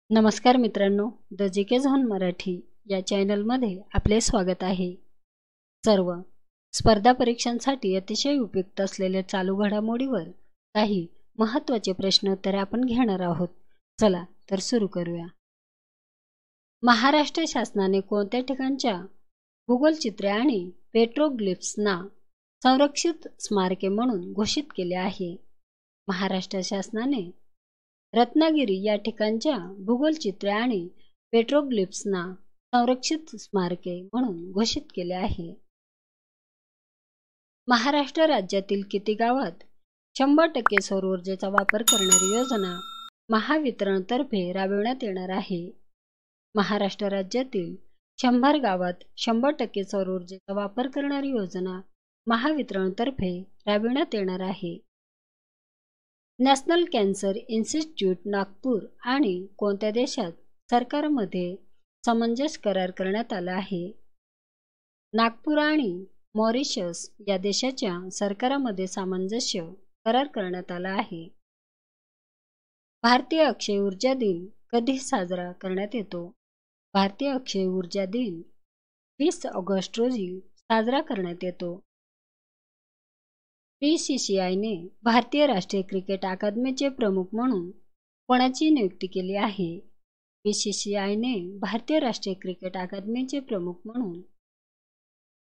नमस्कार मित्रांनो, the GK zone Marathi या चॅनलमध्ये आपले स्वागत आहे. सर्व स्पर्धा परीक्षांसाठी अतिशय उपयुक्त असलेल्या चालू घडामोडीवर काही महत्त्वाचे प्रश्नोत्तरे आपण घेणार आहोत. चला तर सुरू करूया. महाराष्ट्र शासनाने कोणत्या ठिकाणच्या भूगोलचित्रे आणि पेट्रोग्लिफ्सना संरक्षित स्मारके म्हणून घोषित केले आहे? महाराष्ट्र शासनाने रत्नागिरी या ठिकाणच्या भूगोलचित्रे आणि पेट्रोग्लिफ्सना संरक्षित स्मारके म्हणून घोषित केले आहे. महाराष्ट्र राज्यातील किती गावात 100% सौर ऊर्जेचा वापर करणारी योजना महावितरणतर्फे राबविण्यात येणार आहे? महाराष्ट्र राज्यातील 100 गावात 100% सौर ऊर्जेचा वापर करणारी योजना महावितरणतर्फे राबविण्यात येणार आहे. नॅशनल कॅन्सर इन्स्टिट्यूट नागपूर आणि कोणत्या देशात सरकारमध्ये सामंजस्य करार करण्यात आला आहे? नागपूर आणि मॉरिशस या देशाच्या सरकारामध्ये सामंजस्य करार करण्यात आला आहे. भारतीय अक्षय ऊर्जा दिन कधी साजरा करण्यात येतो? भारतीय अक्षय ऊर्जा दिन 20 ऑगस्ट रोजी साजरा करण्यात येतो. बीसीसीआयने भारतीय राष्ट्रीय क्रिकेट अकादमीचे प्रमुख म्हणून कोणाची नियुक्ती केली आहे? बीसीसीआयने भारतीय राष्ट्रीय क्रिकेट अकादमीचे प्रमुख म्हणून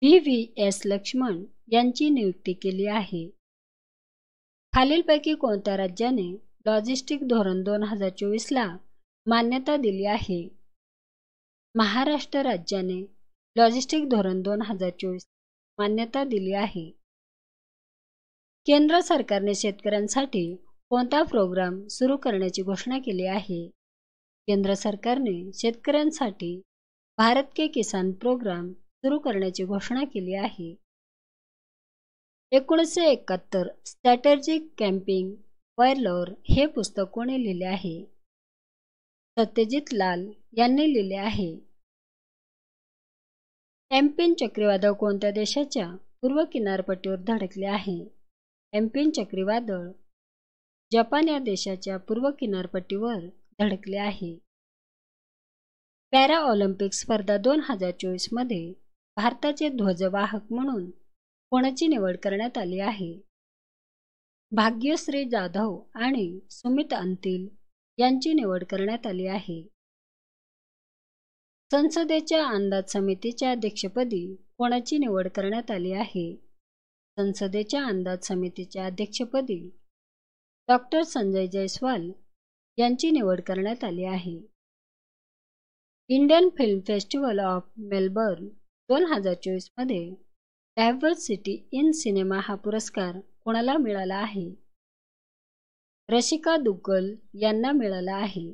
व्ही.व्ही.एस. लक्ष्मण यांची नियुक्ती केली आहे. खालीलपैकी कोणत्या राज्याने लॉजिस्टिक धोरण 2024 ला मान्यता दिली आहे? महाराष्ट्र राज्याने लॉजिस्टिक धोरण 2024 मान्यता दिली आहे. केंद्र सरकारने शेतकऱ्यांसाठी कोणता प्रोग्राम सुरू करण्याची घोषणा केली आहे? केंद्र सरकारने शेतकऱ्यांसाठी भारत के किसान प्रोग्राम सुरू करण्याची घोषणा केली आहे. 1971 स्ट्रॅटेजिक कॅम्पिंग वॉरलॉर हे पुस्तक कोणी लिहिले आहे? सत्यजित लाल यांनी लिहिले आहे. एम्पिन चक्रीवादळ कोणत्या देशाच्या पूर्व किनारपट्टीवर धडकले आहे? एम्पिन चक्रीवादळ जपान या देशाच्या पूर्व किनारपट्टीवर धडकले आहे. पॅरा ऑलिम्पिक स्पर्धा 2024 मध्ये भारताचे ध्वजवाहक म्हणून कोणाची निवड करण्यात आली आहे? भाग्यश्री जाधव आणि सुमित अंतिल यांची निवड करण्यात आली आहे. संसदेच्या अंदाज समितीच्या अध्यक्षपदी कोणाची निवड करण्यात आली आहे? संसदेच्या अंदाज समितीच्या अध्यक्षपदी डॉ. संजय जयस्वाल यांची निवड करण्यात आली आहे. Indian film festival of Melbourne 2024 मध्ये डायव्हर्सिटी इन सिनेमा हा पुरस्कार कोणाला मिळाला आहे? रशिका दुग्गल यांना मिळाला आहे.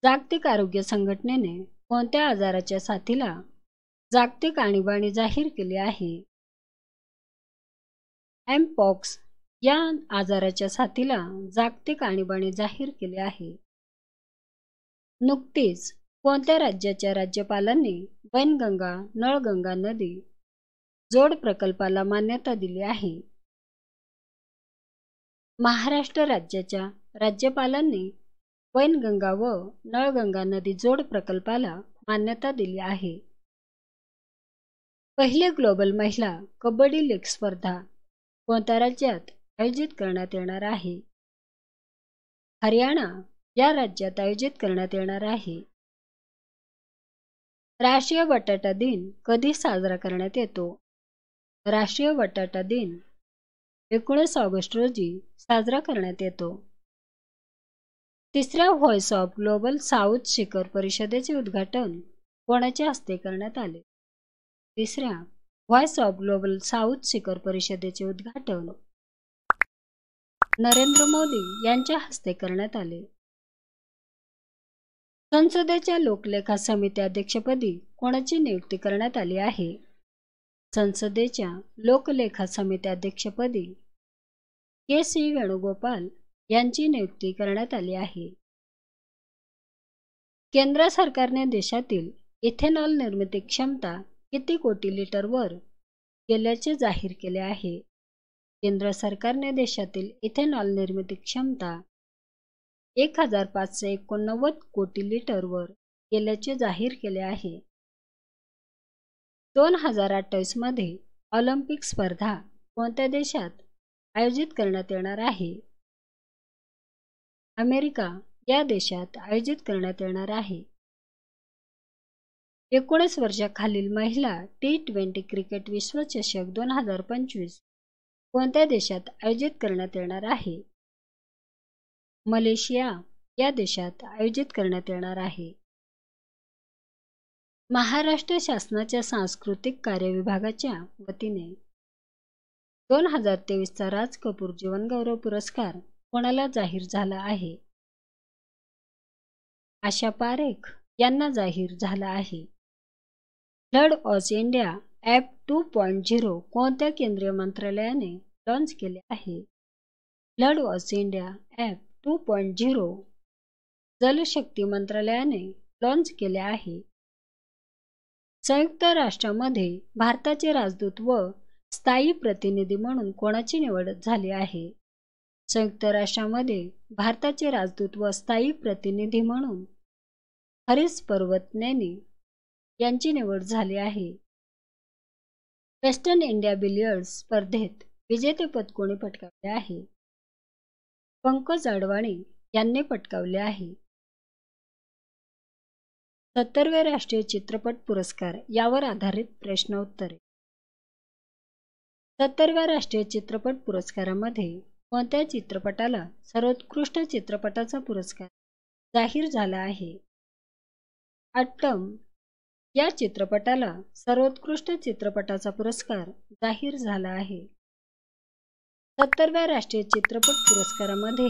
जागतिक आरोग्य संघटनेने कोणत्या आजाराच्या साथीला जागतिक आणीबाणी जाहीर केली आहे? एमपॉक्स या आजाराच्या साथीला जागतिक आणीबाणी जाहीर केली आहे. नुकतीच कोणत्या राज्याच्या राज्यपालांनी वैनगंगा नळगंगा नदी जोड प्रकल्पाला मान्यता दिली आहे? महाराष्ट्र राज्याच्या राज्यपालांनी वैनगंगा व नळगंगा नदी जोड प्रकल्पाला मान्यता दिली आहे. पहिली ग्लोबल महिला कबड्डी लीग स्पर्धा कोणत्या राज्यात आयोजित करण्यात येणार आहे? हरियाणा या राज्यात आयोजित करण्यात येणार आहे. राष्ट्रीय बटाटा दिन कधी साजरा करण्यात येतो? राष्ट्रीय बटाटा दिन 19 ऑगस्ट रोजी साजरा करण्यात येतो. तिसऱ्या व्हॉइस ऑफ ग्लोबल साऊथ शिखर परिषदेचे उद्घाटन कोणाच्या हस्ते करण्यात आले? तिसऱ्या व्हॉइस ऑफ ग्लोबल साऊथ शिखर परिषदेचे उद्घाटन नरेंद्र मोदी यांच्या हस्ते करण्यात आले. संसदेच्या लोकलेखा समिती अध्यक्षपदी कोणाची नियुक्ती करण्यात आली आहे? संसदेच्या लोकलेखा समिती अध्यक्षपदी के.सी. वेणुगोपाल यांची नियुक्ती करण्यात आली आहे. केंद्र सरकारने देशातील इथेनॉल निर्मिती क्षमता किती कोटी लिटरवर गेल्याचे जाहीर केले आहे? केंद्र सरकारने देशातील इथेनॉल निर्मिती क्षमता 1589 कोटी लिटरवर गेल्याचे जाहीर केले आहे. 2028 मध्ये ऑलिम्पिक स्पर्धा कोणत्या देशात आयोजित करण्यात येणार आहे? अमेरिका या देशात आयोजित करण्यात येणार आहे. 19 वर्षाखालील महिला T20 क्रिकेट विश्वचषक 2025 कोणत्या देशात आयोजित करण्यात येणार आहे? मलेशिया या देशात आयोजित करण्यात येणार आहे. महाराष्ट्र शासनाच्या सांस्कृतिक कार्य विभागाच्या वतीने 2023चा राज कपूर जीवनगौरव पुरस्कार कोणाला जाहीर झाला आहे? आशा पारेख यांना जाहीर झाला आहे. फ्लड वॉच इंडिया ॲप 2.0 कोणत्या केंद्रीय मंत्रालयाने लॉन्च केले आहे? फ्लड वॉच इंडिया ॲप 2.0 जलशक्ती मंत्रालयाने लॉन्च केले आहे. संयुक्त राष्ट्रामध्ये भारताचे राजदूत व स्थायी प्रतिनिधी म्हणून कोणाची निवड झाली आहे? संयुक्त राष्ट्रामध्ये भारताचे राजदूत व स्थायी प्रतिनिधी म्हणून हरीश पर्वतनेनी यांची निवड झाली आहे. वेस्टर्न इंडिया बिलियर्ड्स स्पर्धेत विजेतेपद कोणी पटकावले आहे? पंकज अडवाणी यांनी पटकावले आहे. 70वे राष्ट्रीय चित्रपट पुरस्कार यावर आधारित प्रश्नोत्तरे. 70व्या राष्ट्रीय चित्रपट पुरस्कारामध्ये कोणत्या चित्रपटाला सर्वोत्कृष्ट चित्रपटाचा पुरस्कार जाहीर झाला आहे? अट्टम या चित्रपटाला सर्वोत्कृष्ट चित्रपटाचा पुरस्कार जाहीर झाला आहे. 70व्या राष्ट्रीय चित्रपट पुरस्कारामध्ये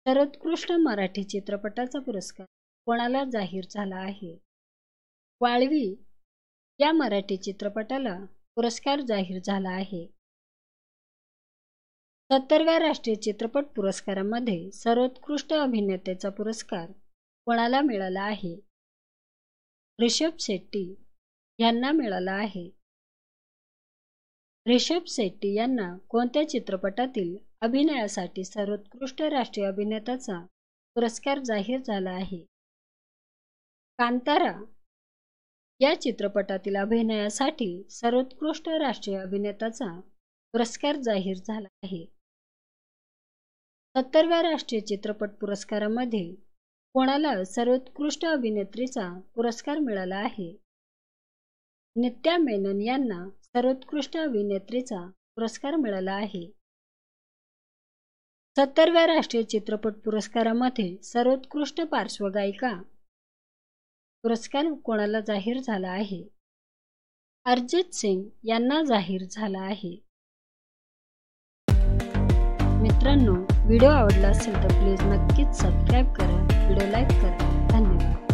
सर्वोत्कृष्ट मराठी चित्रपटाचा पुरस्कार कोणाला जाहीर झाला आहे? वाळवी या मराठी चित्रपटाला पुरस्कार जाहीर झाला आहे. 70व्या राष्ट्रीय चित्रपट पुरस्कारामध्ये सर्वोत्कृष्ट अभिनेत्याचा पुरस्कार कोणाला मिळाला आहे? ऋषभ शेट्टी यांना मिळाला आहे. ऋषभ शेट्टी यांना कोणत्या चित्रपटातील अभिनयासाठी सर्वोत्कृष्ट राष्ट्रीय अभिनेताचा पुरस्कार जाहीर झाला आहे? कांतारा या चित्रपटातील अभिनयासाठी सर्वोत्कृष्ट राष्ट्रीय अभिनेताचा पुरस्कार जाहीर झाला आहे. 70व्या राष्ट्रीय चित्रपट पुरस्कारामध्ये कोणाला सर्वोत्कृष्ट अभिनेत्रीचा पुरस्कार मिळाला आहे? नित्या मेनन यांना सर्वोत्कृष्ट अभिनेत्रीचा पुरस्कार मिळाला आहे. 70व्या राष्ट्रीय चित्रपट पुरस्कारामध्ये सर्वोत्कृष्ट पार्श्वगायिका पुरस्कार कोणाला जाहीर झाला आहे? अरिजित सिंग यांना जाहीर झाला आहे. मित्रांनो, व्हिडिओ आवडला असेल तर प्लीज नक्कीच सबस्क्राईब करा, व्हिडिओ लाईक करा. धन्यवाद.